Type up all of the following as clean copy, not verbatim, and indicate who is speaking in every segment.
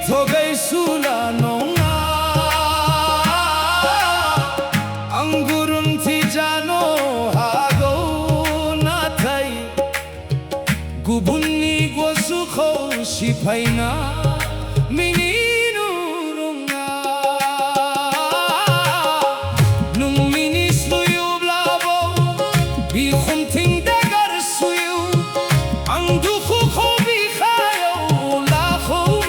Speaker 1: Togai sula nonga Angurun tijano hago natai Gubunni gwasukho sipaina Mininurunga Nung minisluyo blabo Bikhunting dagar suyo Ang duko ko bikhayo Lakho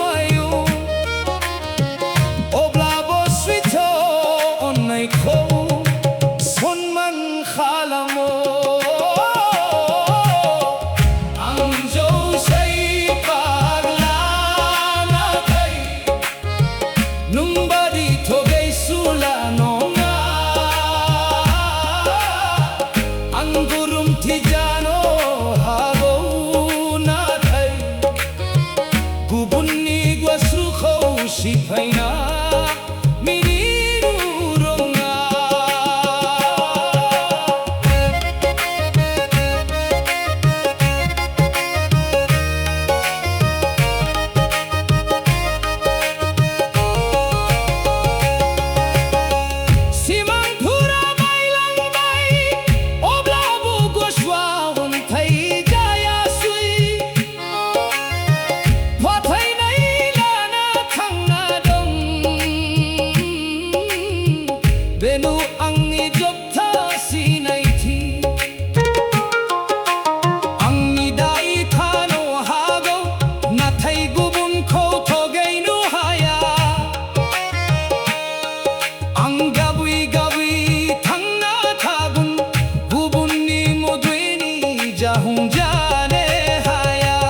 Speaker 1: Gubunni gwasukho sipaina Mininurunga Simang pura bailang bay Oblabu gwaswa untai jaya sui Benu ang ijobta sinaiti Ang nidai kano hagaw Natay gubun ko togay nuhaya Ang gabi-gabi tang natagun Gubun ni mo dweni jahong jane haya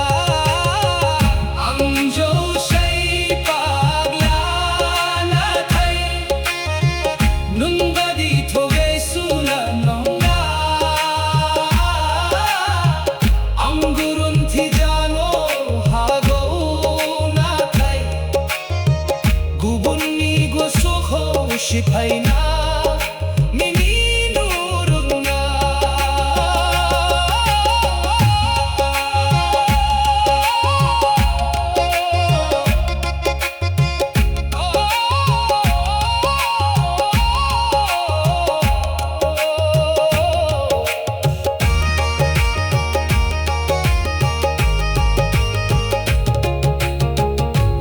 Speaker 1: Ang Diyos ay paglanatay Nung badi togay sula nonga Ang gurun tijano hago natay Gubun ni gwasukho sipaina Mininurunga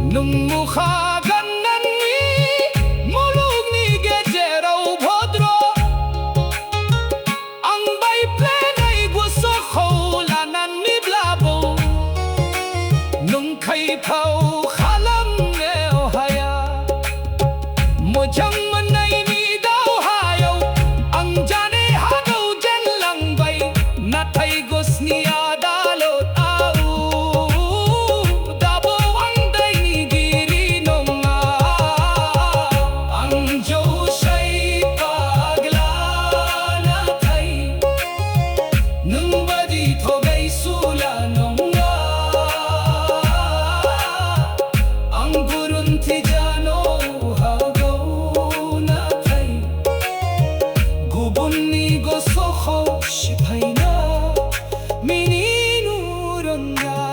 Speaker 1: Nung mukha ganan ni mulog ni Gejeraw Bodro Ang bay plenay gwasukho lanan ni Blabo Nung kay pao khalam neo haya Mojang manay ni daw hayaw Ang jane hagaw jen lang bay Natay gos niya dalot Gubunni gwasukho sipaina Mininurunga